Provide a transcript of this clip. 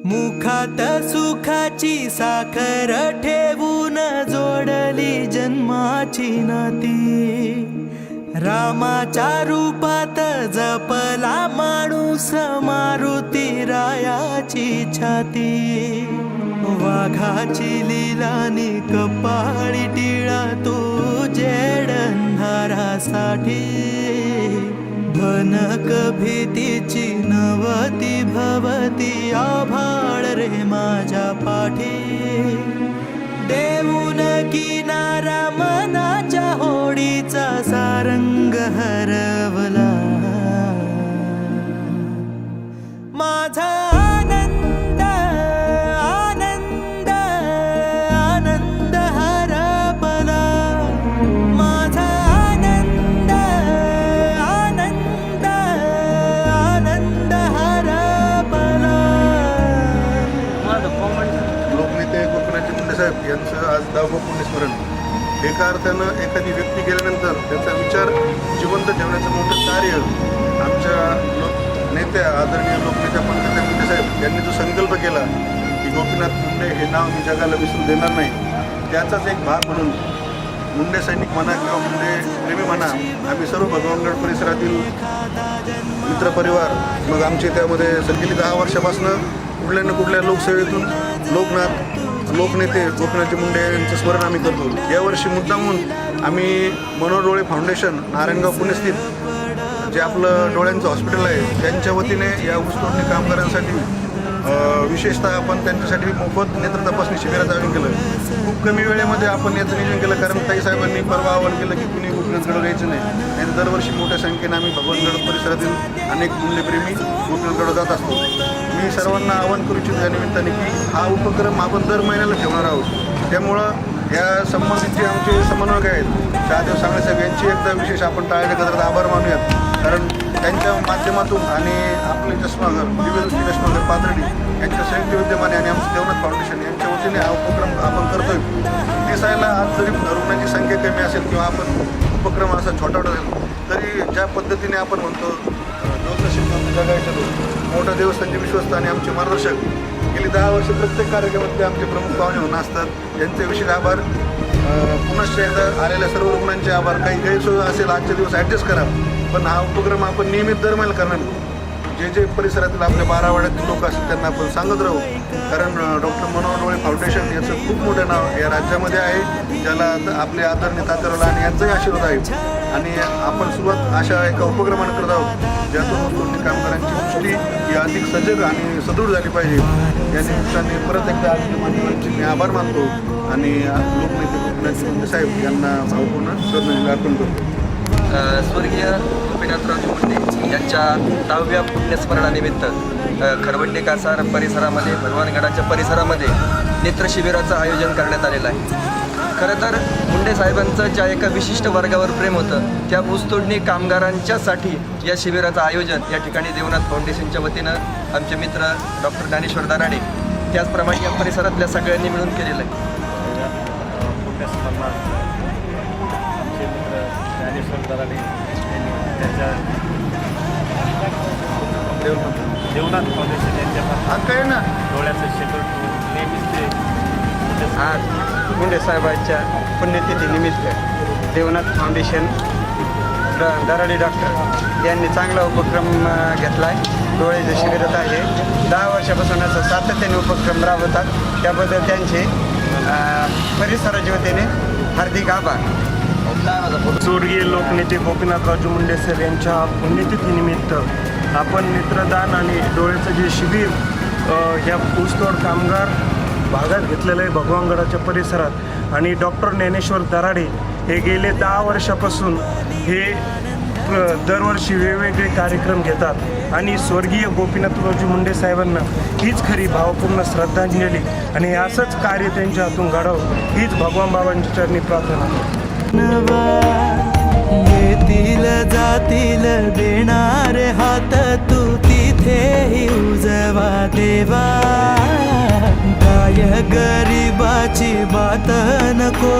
मुखात सुखाची साखर ठेवून जोडली जन्माची नाती। रामाच्या रूपात जपला माणूस मारुती रायाची छाती। वाघाची लिलानी कपाळी टिळा तू जेड अंधारासाठी। भनक भीतीची नवती भवती आभाळ रे माझ्या पाठी। देऊन किनारा मनाच्या होडीचा सारंग हरवला। माझा आनंद आनंद आनंद हरपला। माझा आनंद आनंद आनंद हरपला। लोकनेते गोपीनाथजी मुंडे साहेब यांचं आज 10वं पुण्यस्मरण। एका अर्थानं एखादी व्यक्ती गेल्यानंतर त्याचा विचार जिवंत ठेवण्याचं मोठं कार्य आमच्या नेत्या आदरणीय लोकनेत्या पंकजा मुंडे साहेब यांनी जो संकल्प केला की गोपीनाथ मुंडे हे नाव मी जगाला विसरू देणार नाही, त्याचाच एक भाग म्हणून मुंडे सैनिक म्हणा किंवा मुंडे प्रेमी म्हणा, आम्ही सर्व भगवानगड परिसरातील मित्रपरिवार, मग आमचे त्यामध्ये गेली 10 वर्षापासून कुठल्या ना कुठल्या लोकसेवेतून लोकनाथ लोकनेते गोपीनाथजी मुंडे यांचं स्मरण आम्ही करतो। यावर्षी मुद्दामून आम्ही मनोहर डोळे फाउंडेशन नारायणगाव पुणेस्थित जे आपलं डोळ्यांचं हॉस्पिटल आहे त्यांच्या वतीने या ऊसतोडणी कामगारांसाठी विशेषतः आपण त्यांच्यासाठी मोफत नेत्र तपासणी शिबिराचं आयोजन केलं। खूप कमी वेळेमध्ये आपण याचं नियोजन केलं, कारण ताईसाहेबांनी परवा आवाहन केलं की कुणी गोपीनाथगड यायचं नाही, आणि दरवर्षी मोठ्या संख्येने आम्ही भगवानगड परिसरातील अनेक मुंडेप्रेमी गोपीनाथगड जात असतो। मी सर्वांना आवाहन करू इच्छितो या निमित्ताने की हा उपक्रम आपण दर महिन्याला ठेवणार आहोत। त्यामुळं या संबंधित जे आमचे समन्वयक आहेत शहादेव सांगळे साहेब यांची एकदा विशेष आपण टाळ्याच्या गजरात आभार मानूयात, कारण त्यांच्या माध्यमातून आणि आपले चष्माघर दिव्यदृष्टी चष्माघर पाथर्डी यांच्या संयुक्त विद्यमाने आणि आमचं देवनाथ फाउंडेशन यांच्या वतीने हा उपक्रम आपण करतोय। दिसायला आज जरी रुग्णांची संख्या कमी असेल किंवा आपण उपक्रम असा छोटा असेल तरी ज्या पद्धतीने आपण म्हणतो ज्योतिषी जगायच्या मोठ्या देवस्थानचे विश्वस्त आणि आमचे मार्गदर्शक गेली 10 वर्ष प्रत्येक कार्यक्रमात आमचे प्रमुख पाहुणे होऊन असतात। यांचे विशेष आभार। पुनश्च एकदा आलेल्या सर्व रुग्णांचे आभार। काही गैरसोय असेल आजचे दिवस ॲडजस्ट करा, पण हा उपक्रम आपण नियमित दर महिन्याला करणार। जे परिसरातील आपल्या 12 वाड्यातील लोक असतील त्यांना आपण सांगत राहू, कारण डॉक्टर मनोहर डोळे फाउंडेशन याचं खूप मोठं नाव या राज्यामध्ये आहे, ज्याला आपले आदरणीय तात्याला आणि यांचाही आशीर्वाद आहे। आणि आपण सुरुवात अशा एका उपक्रमाने करत आहोत ज्यातून ऊसतोडणी कामगारांची दृष्टी ही अधिक सजग आणि सदृढ झाली पाहिजे। या निमित्ताने परत एकदा आदरणीय मान्यवरांचे मी आभार मानतो आणि लोकनेते गोपीनाथजी मुंडे साहेब यांना भावपूर्ण श्रद्धांजली अर्पण करतो। स्वर्गीय गोपीनाथरावजी मुंडे यांच्या 10व्या पुण्यस्मरणानिमित्त खरवंडे कासार परिसरामध्ये भगवानगडाच्या परिसरामध्ये नेत्रशिबिराचं आयोजन करण्यात आलेलं आहे। खरं तर मुंडे साहेबांचं ज्या एका विशिष्ट वर्गावर प्रेम होतं त्या ऊसतोडणी कामगारांच्यासाठी या शिबिराचं आयोजन या ठिकाणी देवनाथ फाउंडेशनच्या वतीनं आमचे मित्र डॉक्टर ज्ञानेश्वर दराडे त्याचप्रमाणे या परिसरातल्या सगळ्यांनी मिळून केलेलं आहे। ज्ञानेश्वर दराडे यांनी त्यांच्या देवनाथ फाउंडेशन यांच्या डोळ्याचं क्षेत्र नेहमीच ते आज मुंडे साहेबांच्या पुण्यतिथीनिमित्त देवनाथ फाउंडेशन दराडे डॉक्टर यांनी चांगला उपक्रम घेतला आहे। डोळ्याच्या शिबिरात आहे 10 वर्षापासून असं सातत्याने उपक्रम राबवतात, त्याबद्दल त्यांचे परिसराच्या वतीने हार्दिक आभार। स्वर्गीय लोकनेते गोपीनाथरावजी मुंडे साहेब यांच्या पुण्यतिथीनिमित्त आपण नेत्रदान आणि डोळ्याचं जे शिबिर ह्या ऊसतोड कामगार भागात घेतलेलं आहे भगवानगडाच्या परिसरात, आणि डॉक्टर ज्ञानेश्वर दराडे हे गेले 10 वर्षापासून हे दरवर्षी वेगवेगळे कार्यक्रम घेतात आणि स्वर्गीय गोपीनाथरावजी मुंडे साहेबांना हीच खरी भावपूर्ण श्रद्धांजली आणि असंच कार्य त्यांच्या हातून घडावं हीच भगवान बाबांच्या चरणी प्रार्थना। येतील जातील देणारे हात तू तिथेही उजवा देवा। काय गरीबाची बात नको